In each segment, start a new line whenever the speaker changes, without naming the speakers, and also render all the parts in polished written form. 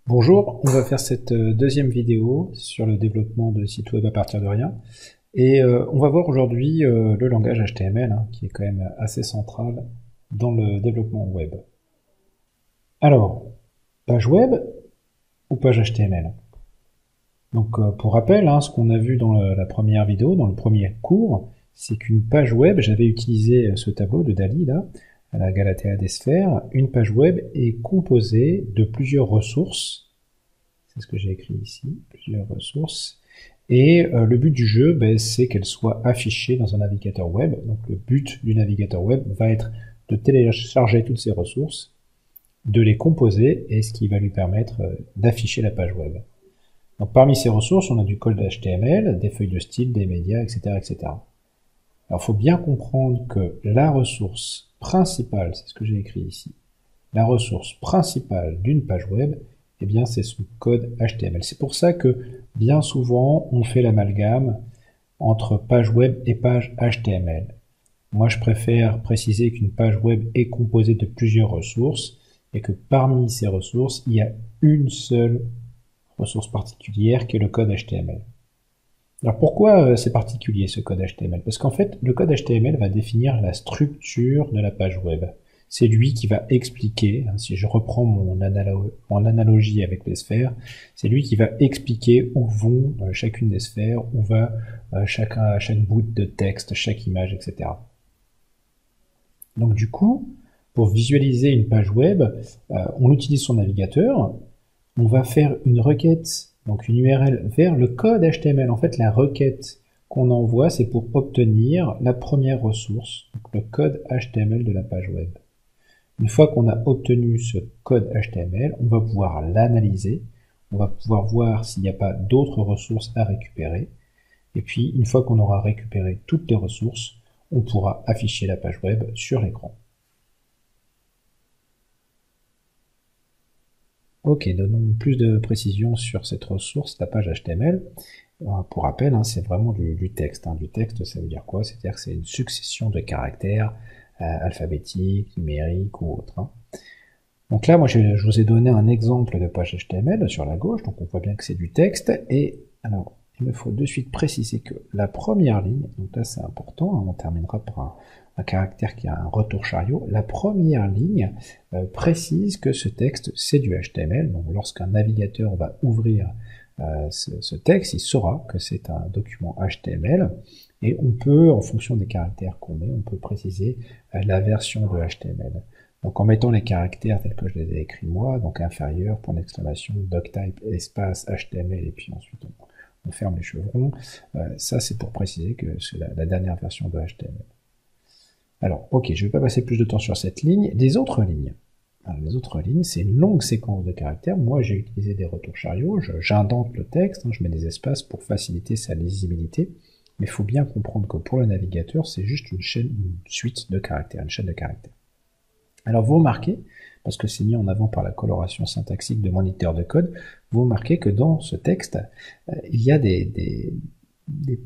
Bonjour, on va faire cette deuxième vidéo sur le développement de sites web à partir de rien. Et on va voir aujourd'hui le langage HTML, qui est quand même assez central dans le développement web. Alors, page web ou page HTML? Donc pour rappel, ce qu'on a vu dans la première vidéo, dans le premier cours, c'est qu'une page web, j'avais utilisé ce tableau de Dali là, à la Galatea des sphères. Une page web est composée de plusieurs ressources. C'est ce que j'ai écrit ici, plusieurs ressources. Et le but du jeu, c'est qu'elle soit affichée dans un navigateur web. Donc le but du navigateur web va être de télécharger toutes ces ressources, de les composer, et ce qui va lui permettre d'afficher la page web. Donc parmi ces ressources, on a du code HTML, des feuilles de style, des médias, etc. etc. Alors il faut bien comprendre que la ressource principale, c'est ce que j'ai écrit ici, la ressource principale d'une page web, eh bien c'est son code HTML. C'est pour ça que bien souvent on fait l'amalgame entre page web et page HTML. Moi je préfère préciser qu'une page web est composée de plusieurs ressources et que parmi ces ressources il y a une seule ressource particulière qui est le code HTML. Alors pourquoi c'est particulier ce code HTML? Parce qu'en fait le code HTML va définir la structure de la page web. C'est lui qui va expliquer, si je reprends mon analogie avec les sphères, c'est lui qui va expliquer où vont chacune des sphères, où va chaque bout de texte, chaque image, etc. Donc du coup, pour visualiser une page web, on utilise son navigateur, on va faire une requête, donc une URL vers le code HTML. En fait, la requête qu'on envoie, c'est pour obtenir la première ressource, donc le code HTML de la page web. Une fois qu'on a obtenu ce code HTML, on va pouvoir l'analyser, on va pouvoir voir s'il n'y a pas d'autres ressources à récupérer, et puis une fois qu'on aura récupéré toutes les ressources, on pourra afficher la page web sur l'écran. Ok, donnons plus de précision sur cette ressource, la page HTML. Pour rappel, c'est vraiment du texte. Du texte, ça veut dire quoi? C'est-à-dire que c'est une succession de caractères alphabétiques, numériques ou autres. Donc là, moi, je vous ai donné un exemple de page HTML sur la gauche, donc on voit bien que c'est du texte. Et alors, il me faut de suite préciser que la première ligne, donc là c'est important, on terminera par un caractère qui a un retour chariot. La première ligne précise que ce texte c'est du HTML. Donc lorsqu'un navigateur va ouvrir ce texte, il saura que c'est un document HTML. Et on peut, en fonction des caractères qu'on met, on peut préciser la version de HTML. Donc en mettant les caractères tels que je les ai écrits moi, donc inférieur, point d'exclamation, doctype, espace, HTML, et puis ensuite on ferme les chevrons, ça c'est pour préciser que c'est la dernière version de HTML. Alors ok, je ne vais pas passer plus de temps sur cette ligne. Les autres lignes, c'est une longue séquence de caractères. Moi j'ai utilisé des retours chariots, j'indente le texte, je mets des espaces pour faciliter sa lisibilité. Mais il faut bien comprendre que pour le navigateur, c'est juste une suite de caractères, une chaîne de caractères. Alors vous remarquez, parce que c'est mis en avant par la coloration syntaxique de mon éditeur de code, vous remarquez que dans ce texte, il y a des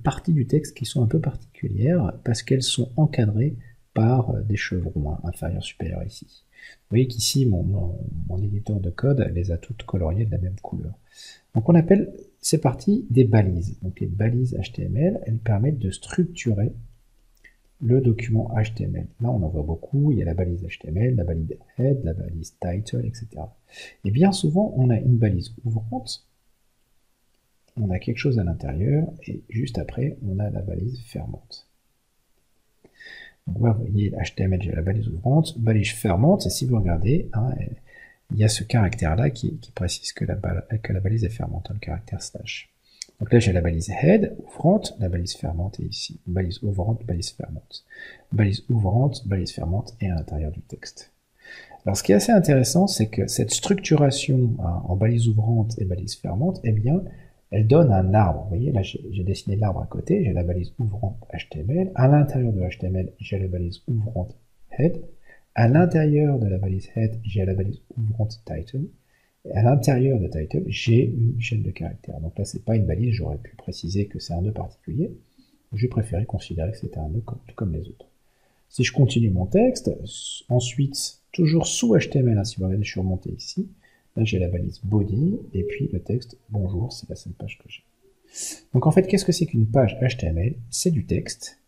parties du texte qui sont un peu particulières, parce qu'elles sont encadrées par des chevrons, inférieur, supérieur ici. Vous voyez qu'ici, mon éditeur de code les a toutes coloriées de la même couleur. Donc on appelle ces parties des balises. Donc les balises HTML, elles permettent de structurer le document HTML. Là on en voit beaucoup, il y a la balise HTML, la balise head, la balise title, etc. Et bien souvent on a une balise ouvrante, on a quelque chose à l'intérieur, et juste après on a la balise fermante. Donc là, vous voyez HTML, j'ai la balise ouvrante, balise fermante, et si vous regardez, il y a ce caractère-là qui précise que la balise est fermante, le caractère slash. Donc là, j'ai la balise head, ouvrante, la balise fermante est ici. Balise ouvrante, balise fermante. Balise ouvrante, balise fermante et à l'intérieur du texte. Alors, ce qui est assez intéressant, c'est que cette structuration en balise ouvrante et balise fermante, eh bien, elle donne un arbre. Vous voyez, là, j'ai dessiné l'arbre à côté, j'ai la balise ouvrante HTML. À l'intérieur de HTML, j'ai la balise ouvrante head. À l'intérieur de la balise head, j'ai la balise ouvrante title. Et à l'intérieur de title, j'ai une chaîne de caractères. Donc là, c'est pas une balise, j'aurais pu préciser que c'est un nœud particulier. J'ai préféré considérer que c'était un nœud comme les autres. Si je continue mon texte, ensuite, toujours sous HTML, si vous regardez, je suis remonté ici, Là, j'ai la balise body, et puis le texte bonjour, c'est la seule page que j'ai. Donc en fait, qu'est-ce que c'est qu'une page HTML? C'est du texte.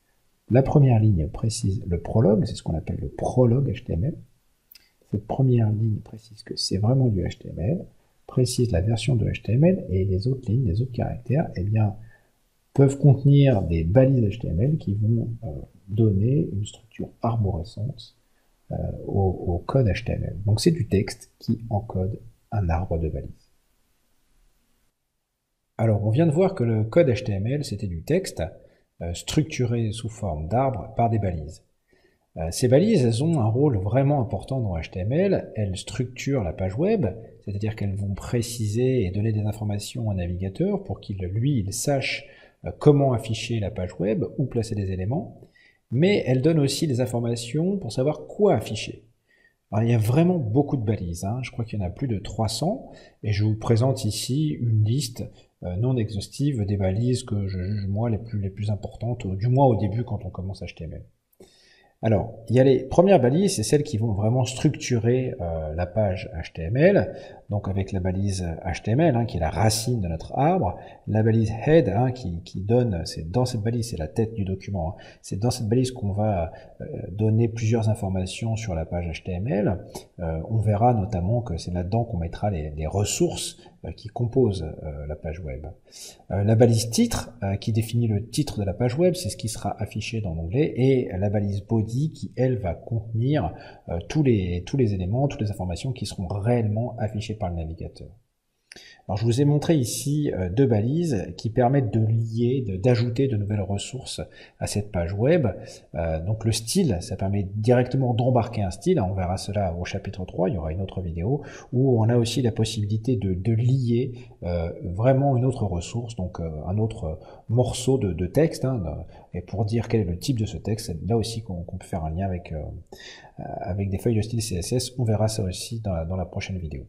La première ligne précise le prologue, c'est ce qu'on appelle le prologue HTML. Cette première ligne précise que c'est vraiment du HTML, précise la version de HTML, et les autres lignes, les autres caractères, eh bien, peuvent contenir des balises HTML qui vont donner une structure arborescente au code HTML. Donc c'est du texte qui encode un arbre de balises. Alors on vient de voir que le code HTML c'était du texte structuré sous forme d'arbre par des balises. Ces balises, elles ont un rôle vraiment important dans HTML. Elles structurent la page web, c'est-à-dire qu'elles vont préciser et donner des informations au navigateur pour qu'il, lui, il sache comment afficher la page web, où placer des éléments. Mais elles donnent aussi des informations pour savoir quoi afficher. Alors, il y a vraiment beaucoup de balises, hein. Je crois qu'il y en a plus de 300, et je vous présente ici une liste non exhaustive des balises que je juge moi les plus importantes, du moins au début quand on commence HTML. Alors, il y a les premières balises, c'est celles qui vont vraiment structurer la page HTML, donc avec la balise HTML, hein, qui est la racine de notre arbre, la balise head, hein, qui donne, c'est dans cette balise, c'est la tête du document, hein, c'est dans cette balise qu'on va donner plusieurs informations sur la page HTML. On verra notamment que c'est là-dedans qu'on mettra les ressources qui composent la page web. La balise titre, qui définit le titre de la page web, c'est ce qui sera affiché dans l'onglet, et la balise body qui, elle, va contenir tous les éléments, toutes les informations qui seront réellement affichées par le navigateur. Alors, je vous ai montré ici deux balises qui permettent de lier, d'ajouter de nouvelles ressources à cette page web. Donc le style, ça permet directement d'embarquer un style. On verra cela au chapitre 3, il y aura une autre vidéo, où on a aussi la possibilité de lier vraiment une autre ressource, donc un autre morceau de texte, hein, et pour dire quel est le type de ce texte, c'est là aussi qu'on peut faire un lien avec des feuilles de style CSS. On verra ça aussi dans la prochaine vidéo.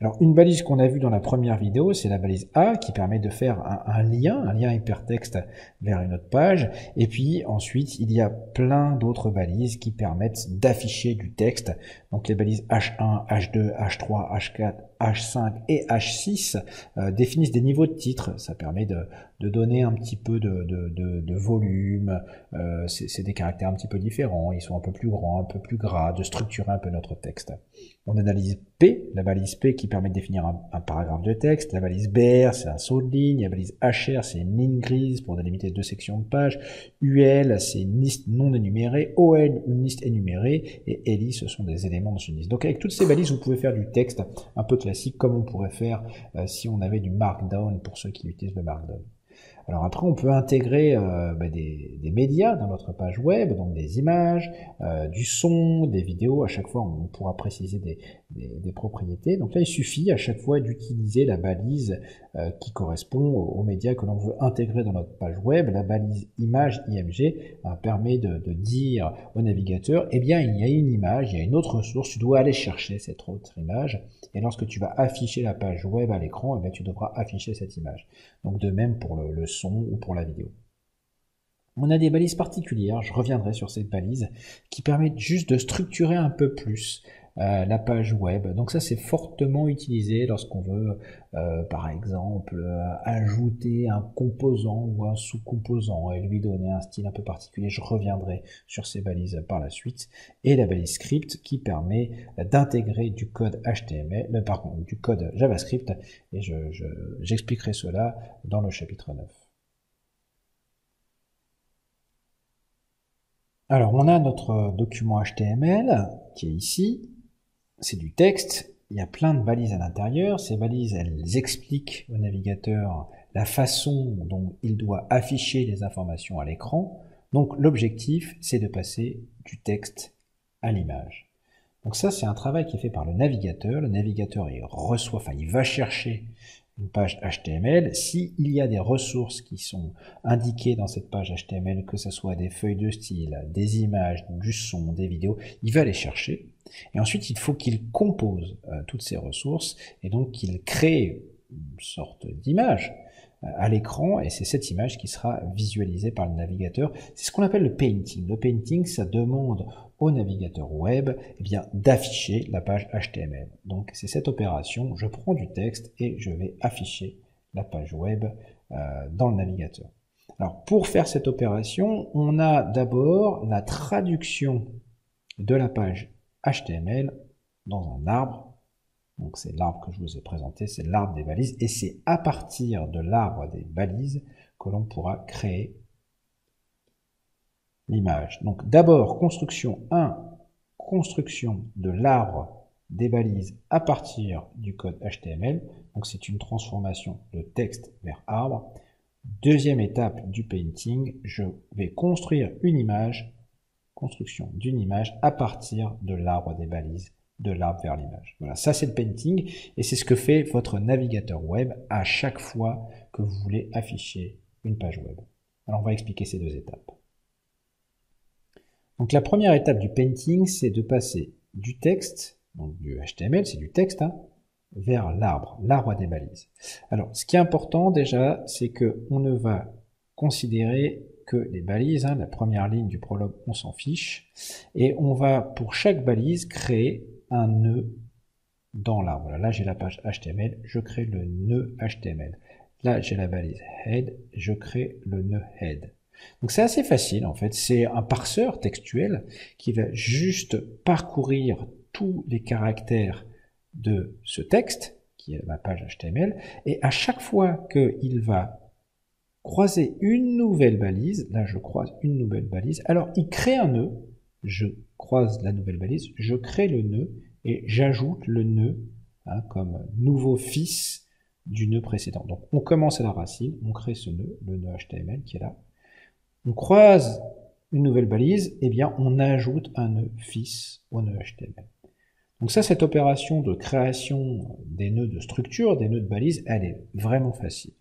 Alors, une balise qu'on a vue dans la première vidéo, c'est la balise A qui permet de faire un lien hypertexte vers une autre page. Et puis ensuite, il y a plein d'autres balises qui permettent d'afficher du texte. Donc les balises H1, H2, H3, H4, H5 et H6 définissent des niveaux de titre. Ça permet de donner un petit peu de volume. C'est des caractères un petit peu différents. Ils sont un peu plus grands, un peu plus gras, de structurer un peu notre texte. On analyse P, la balise P qui permet de définir un paragraphe de texte. La balise BR, c'est un saut de ligne. La balise HR, c'est une ligne grise pour délimiter deux sections de page. UL, c'est une liste non énumérée. OL, une liste énumérée. Et LI, ce sont des éléments dans une liste. Donc avec toutes ces balises, vous pouvez faire du texte un peu classique, comme on pourrait faire si on avait du Markdown pour ceux qui utilisent le Markdown. Alors après, on peut intégrer des médias dans notre page web, donc des images, du son, des vidéos. À chaque fois, on pourra préciser des propriétés. Donc là, il suffit à chaque fois d'utiliser la balise qui correspond aux médias que l'on veut intégrer dans notre page web. La balise image IMG permet de dire au navigateur, eh bien, il y a une image, il y a une autre ressource, tu dois aller chercher cette autre image. Et lorsque tu vas afficher la page web à l'écran, eh bien, tu devras afficher cette image. Donc de même pour le son ou pour la vidéo. On a des balises particulières, je reviendrai sur cette balise, qui permettent juste de structurer un peu plus la page web. Donc ça, c'est fortement utilisé lorsqu'on veut, par exemple, ajouter un composant ou un sous-composant et lui donner un style un peu particulier. Je reviendrai sur ces balises par la suite. Et la balise script qui permet d'intégrer du code HTML, pardon, du code JavaScript, et j'expliquerai cela dans le chapitre 9. Alors, on a notre document HTML qui est ici. C'est du texte. Il y a plein de balises à l'intérieur. Ces balises, elles expliquent au navigateur la façon dont il doit afficher les informations à l'écran. Donc, l'objectif, c'est de passer du texte à l'image. Donc ça, c'est un travail qui est fait par le navigateur. Le navigateur, il va chercher une page HTML. S'il y a des ressources qui sont indiquées dans cette page HTML, que ce soit des feuilles de style, des images, du son, des vidéos, il va les chercher. Et ensuite, il faut qu'il compose toutes ces ressources et donc qu'il crée une sorte d'image à l'écran, et c'est cette image qui sera visualisée par le navigateur. C'est ce qu'on appelle le painting. Le painting, ça demande au navigateur web d'afficher la page HTML. Donc c'est cette opération, je prends du texte et je vais afficher la page web dans le navigateur. Alors pour faire cette opération, on a d'abord la traduction de la page HTML dans un arbre. Donc c'est l'arbre que je vous ai présenté, c'est l'arbre des balises, et c'est à partir de l'arbre des balises que l'on pourra créer l'image. Donc d'abord, construction 1, construction de l'arbre des balises à partir du code HTML. Donc c'est une transformation de texte vers arbre. Deuxième étape du painting, je vais construire une image, construction d'une image à partir de l'arbre des balises, de l'arbre vers l'image. Voilà, ça c'est le painting, et c'est ce que fait votre navigateur web à chaque fois que vous voulez afficher une page web. Alors on va expliquer ces deux étapes. Donc la première étape du painting, c'est de passer du texte, donc du HTML, c'est du texte, vers l'arbre des balises. Alors ce qui est important déjà, c'est que on ne va considérer que les balises, la première ligne du prologue, on s'en fiche, et on va pour chaque balise créer un nœud dans l'arbre. Voilà, là j'ai la page HTML, je crée le nœud HTML. Là j'ai la balise head, je crée le nœud head. Donc c'est assez facile en fait, c'est un parseur textuel qui va juste parcourir tous les caractères de ce texte, qui est ma page HTML, et à chaque fois qu'il va croiser une nouvelle balise, là je croise une nouvelle balise, alors il crée un nœud, je croise la nouvelle balise, je crée le nœud, et j'ajoute le nœud comme nouveau fils du nœud précédent. Donc on commence à la racine, on crée ce nœud, le nœud HTML qui est là, on croise une nouvelle balise, on ajoute un nœud fils au nœud HTML. Donc ça, cette opération de création des nœuds de structure, des nœuds de balise, elle est vraiment facile.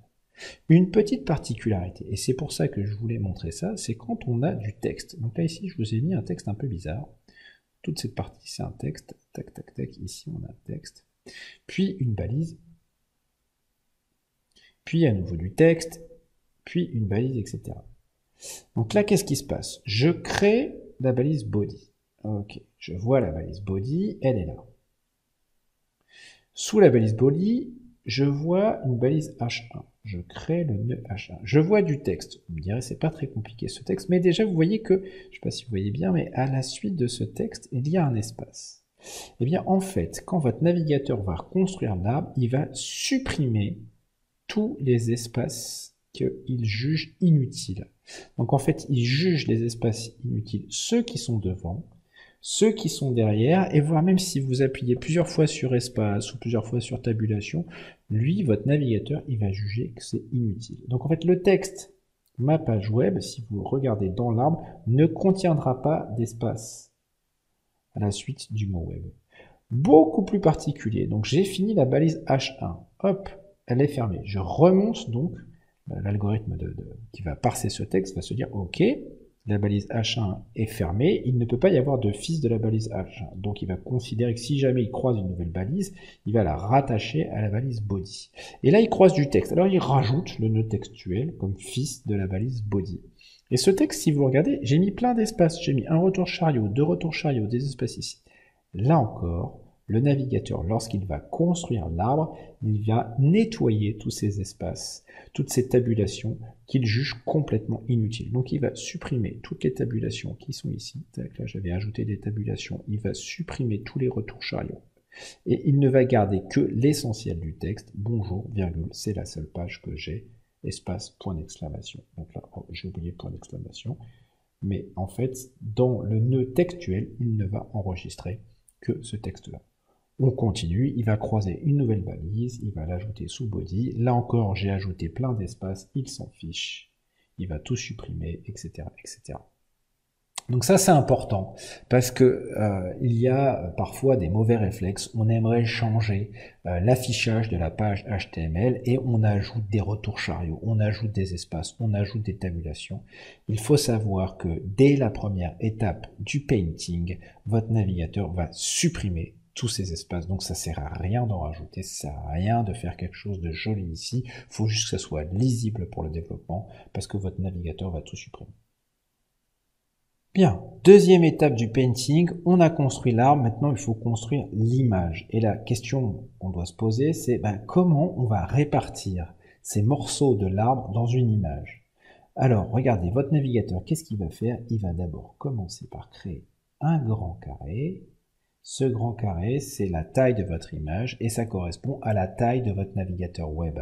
Une petite particularité, et c'est pour ça que je voulais montrer ça, c'est quand on a du texte. Donc là, ici, je vous ai mis un texte un peu bizarre. Toute cette partie, c'est un texte. Tac, tac, tac. Ici, on a un texte. Puis une balise. Puis à nouveau du texte. Puis une balise, etc. Donc là, qu'est-ce qui se passe? Je crée la balise body. Ok, je vois la balise body, elle est là. Sous la balise body, je vois une balise H1. Je crée le nœud H1. Je vois du texte. Vous me direz, c'est pas très compliqué ce texte, mais déjà vous voyez que, je sais pas si vous voyez bien, mais à la suite de ce texte, il y a un espace. Eh bien, en fait, quand votre navigateur va construire l'arbre, il va supprimer tous les espaces qu'il juge inutiles. Donc en fait, il juge les espaces inutiles, ceux qui sont devant, ceux qui sont derrière, et voire même si vous appuyez plusieurs fois sur espace ou plusieurs fois sur tabulation, lui, votre navigateur, il va juger que c'est inutile. Donc en fait, le texte, ma page web, si vous regardez dans l'arbre, ne contiendra pas d'espace à la suite du mot web. Beaucoup plus particulier, donc j'ai fini la balise H1, hop, elle est fermée. Je remonte donc, l'algorithme qui va parser ce texte va se dire, ok, la balise H1 est fermée, il ne peut pas y avoir de fils de la balise H1. Donc il va considérer que si jamais il croise une nouvelle balise, il va la rattacher à la balise body. Et là il croise du texte, alors il rajoute le nœud textuel comme fils de la balise body. Et ce texte, si vous regardez, j'ai mis plein d'espaces, j'ai mis un retour chariot, deux retours chariot, des espaces ici. Là encore, le navigateur, lorsqu'il va construire l'arbre, il va nettoyer tous ces espaces, toutes ces tabulations qu'il juge complètement inutiles. Donc il va supprimer toutes les tabulations qui sont ici. Là, j'avais ajouté des tabulations. Il va supprimer tous les retours chariots. Et il ne va garder que l'essentiel du texte. Bonjour, virgule, c'est la seule page que j'ai. Espace, point d'exclamation. Donc là, j'ai oublié point d'exclamation. Mais en fait, dans le nœud textuel, il ne va enregistrer que ce texte-là. On continue, il va croiser une nouvelle balise, il va l'ajouter sous body. Là encore, j'ai ajouté plein d'espaces, il s'en fiche. Il va tout supprimer, etc., etc. Donc ça, c'est important, parce que il y a parfois des mauvais réflexes. On aimerait changer l'affichage de la page HTML et on ajoute des retours chariots, on ajoute des espaces, on ajoute des tabulations. Il faut savoir que dès la première étape du painting, votre navigateur va supprimer tous ces espaces. Donc ça sert à rien d'en rajouter, ça sert à rien de faire quelque chose de joli ici. Il faut juste que ça soit lisible pour le développement parce que votre navigateur va tout supprimer. Bien, deuxième étape du painting, on a construit l'arbre, maintenant il faut construire l'image. Et la question qu'on doit se poser, c'est comment on va répartir ces morceaux de l'arbre dans une image. Alors, regardez, votre navigateur, qu'est-ce qu'il va faire? Il va d'abord commencer par créer un grand carré. Ce grand carré, c'est la taille de votre image et ça correspond à la taille de votre navigateur web.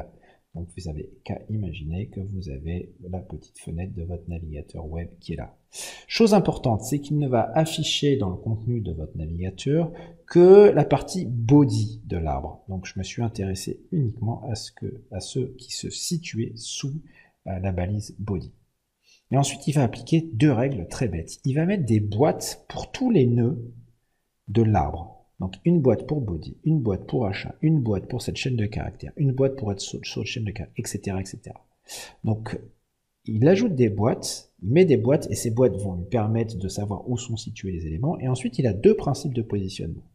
Donc vous n'avez qu'à imaginer que vous avez la petite fenêtre de votre navigateur web qui est là. Chose importante, c'est qu'il ne va afficher dans le contenu de votre navigateur que la partie body de l'arbre. Donc je me suis intéressé uniquement à ceux qui se situaient sous la balise body. Et ensuite, il va appliquer deux règles très bêtes. Il va mettre des boîtes pour tous les nœuds de l'arbre. Donc une boîte pour body, une boîte pour H1, une boîte pour cette chaîne de caractères, une boîte pour être sur chaîne de caractères, etc., etc. Donc il ajoute des boîtes, il met des boîtes et ces boîtes vont lui permettre de savoir où sont situés les éléments. Et ensuite il a deux principes de positionnement.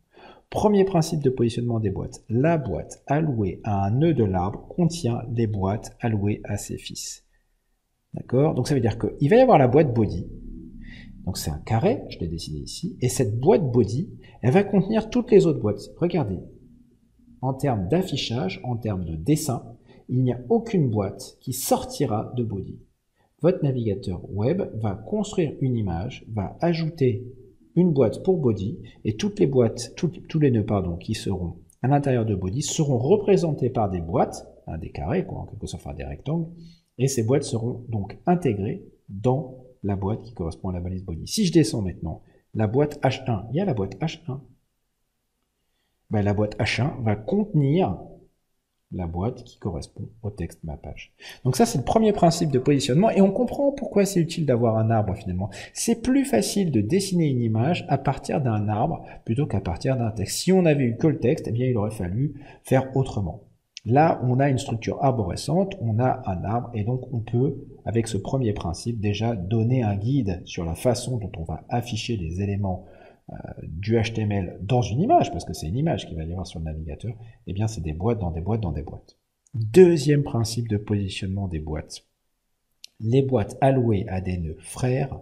Premier principe de positionnement des boîtes. La boîte allouée à un nœud de l'arbre contient les boîtes allouées à ses fils. D'accord? Donc ça veut dire qu'il va y avoir la boîte body. Donc c'est un carré, je l'ai dessiné ici, et cette boîte body, elle va contenir toutes les autres boîtes. Regardez, en termes d'affichage, en termes de dessin, il n'y a aucune boîte qui sortira de body. Votre navigateur web va construire une image, va ajouter une boîte pour body, et toutes les boîtes, tous les nœuds qui seront à l'intérieur de body seront représentés par des boîtes, des carrés, en quelque sorte, des rectangles, et ces boîtes seront donc intégrées dans la boîte qui correspond à la balise body. Si je descends maintenant, la boîte H1, il y a la boîte H1. La boîte H1 va contenir la boîte qui correspond au texte de ma page. Donc ça, c'est le premier principe de positionnement et on comprend pourquoi c'est utile d'avoir un arbre finalement. C'est plus facile de dessiner une image à partir d'un arbre plutôt qu'à partir d'un texte. Si on avait eu que le texte, eh bien il aurait fallu faire autrement. Là, on a une structure arborescente, on a un arbre, et donc on peut, avec ce premier principe, déjà donner un guide sur la façon dont on va afficher les éléments du HTML dans une image, parce que c'est une image qu'il va y avoir sur le navigateur, eh bien c'est des boîtes dans des boîtes dans des boîtes. Deuxième principe de positionnement des boîtes. Les boîtes allouées à des nœuds frères,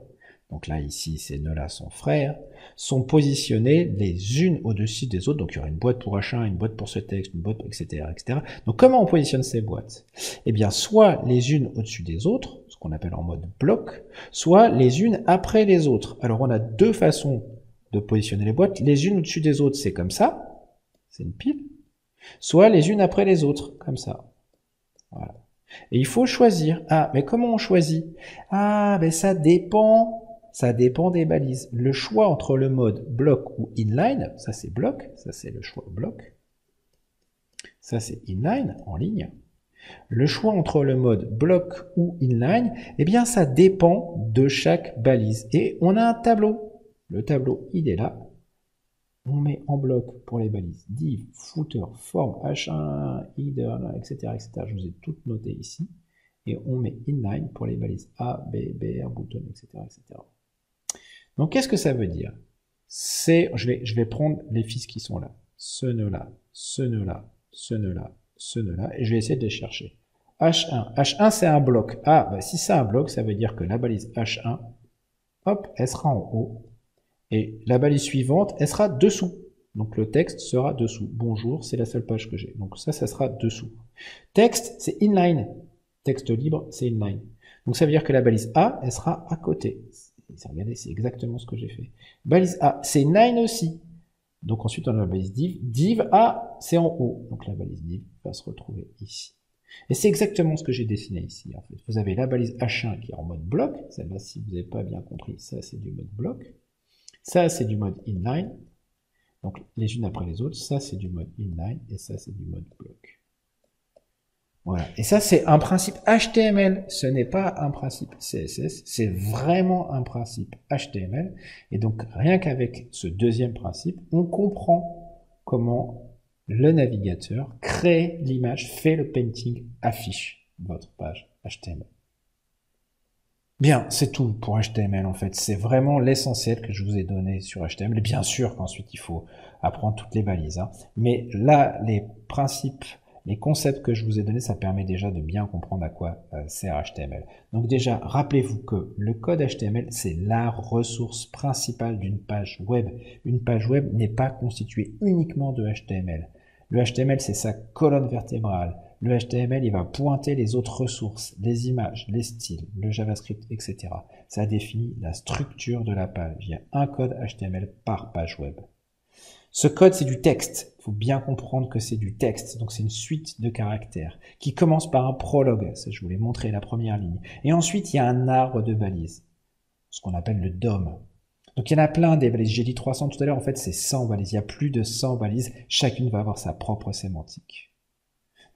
donc là ici ces nœuds-là sont frères, sont positionnées les unes au-dessus des autres, donc il y aura une boîte pour H1, une boîte pour ce texte, une boîte, etc., etc. Donc comment on positionne ces boîtes? Eh bien soit les unes au-dessus des autres, ce qu'on appelle en mode bloc, soit les unes après les autres. Alors on a deux façons de positionner les boîtes, les unes au-dessus des autres, c'est comme ça, c'est une pile, soit les unes après les autres, comme ça. Voilà. Et il faut choisir. Ah, mais comment on choisit? Ah, ben ça dépend des balises. Le choix entre le mode bloc ou inline, ça c'est bloc, ça c'est le choix bloc, ça c'est inline, en ligne. Le choix entre le mode bloc ou inline, eh bien ça dépend de chaque balise. Et on a un tableau. Le tableau, il est là. On met en bloc pour les balises div, footer, form, h1, header, etc., etc. Je vous ai toutes notées ici. Et on met inline pour les balises A, B, BR, button, etc., etc. Donc, qu'est-ce que ça veut dire? Je vais prendre les fils qui sont là. Ce nœud-là, ce nœud-là, ce nœud-là, ce nœud-là, et je vais essayer de les chercher. H1. H1, c'est un bloc. Ah, si c'est un bloc, ça veut dire que la balise H1, hop, elle sera en haut. Et la balise suivante, elle sera dessous. Donc le texte sera dessous. Bonjour, c'est la seule page que j'ai. Donc ça sera dessous. Texte, c'est inline. Texte libre, c'est inline. Donc ça veut dire que la balise A, elle sera à côté. Regardez, c'est exactement ce que j'ai fait. Balise A, c'est inline aussi. Donc ensuite, on a la balise div. Div A, c'est en haut. Donc la balise div va se retrouver ici. Et c'est exactement ce que j'ai dessiné ici. En fait. Vous avez la balise H1 qui est en mode bloc. Celle-là, si vous n'avez pas bien compris, ça c'est du mode bloc. Ça, c'est du mode inline. Donc, les unes après les autres. Ça, c'est du mode inline. Et ça, c'est du mode bloc. Voilà. Et ça, c'est un principe HTML. Ce n'est pas un principe CSS. C'est vraiment un principe HTML. Et donc, rien qu'avec ce deuxième principe, on comprend comment le navigateur crée l'image, fait le painting, affiche votre page HTML. Bien, c'est tout pour HTML en fait. C'est vraiment l'essentiel que je vous ai donné sur HTML. Et bien sûr qu'ensuite il faut apprendre toutes les balises, hein. Mais là, les principes, les concepts que je vous ai donnés, ça permet déjà de bien comprendre à quoi sert HTML. Donc déjà, rappelez-vous que le code HTML, c'est la ressource principale d'une page web. Une page web n'est pas constituée uniquement de HTML. Le HTML, c'est sa colonne vertébrale. Le HTML, il va pointer les autres ressources, les images, les styles, le JavaScript, etc. Ça définit la structure de la page. Il y a un code HTML par page web. Ce code, c'est du texte. Il faut bien comprendre que c'est du texte. Donc, c'est une suite de caractères qui commence par un prologue. Ça, je vous l'ai montré, la première ligne. Et ensuite, il y a un arbre de balises, ce qu'on appelle le DOM. Donc, il y en a plein des balises. J'ai dit 300 tout à l'heure. En fait, c'est 100 balises. Il y a plus de 100 balises. Chacune va avoir sa propre sémantique.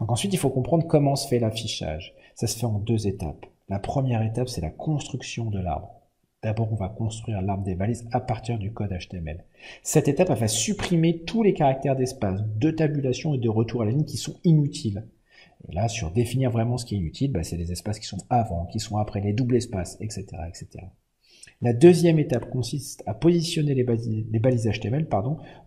Donc ensuite, il faut comprendre comment se fait l'affichage. Ça se fait en 2 étapes. La première étape, c'est la construction de l'arbre. D'abord, on va construire l'arbre des balises à partir du code HTML. Cette étape, elle va supprimer tous les caractères d'espace, de tabulation et de retour à la ligne qui sont inutiles. Et là, sur définir vraiment ce qui est inutile, c'est les espaces qui sont avant, qui sont après, les doubles espaces, etc., etc. La deuxième étape consiste à positionner les balises HTML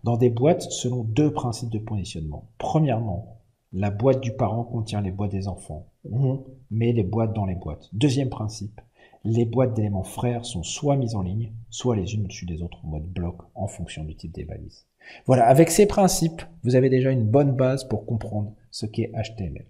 dans des boîtes selon 2 principes de positionnement. Premièrement, la boîte du parent contient les boîtes des enfants. On met les boîtes dans les boîtes. Deuxième principe, les boîtes d'éléments frères sont soit mises en ligne, soit les unes au-dessus des autres en mode bloc en fonction du type des balises. Voilà, avec ces principes, vous avez déjà une bonne base pour comprendre ce qu'est HTML.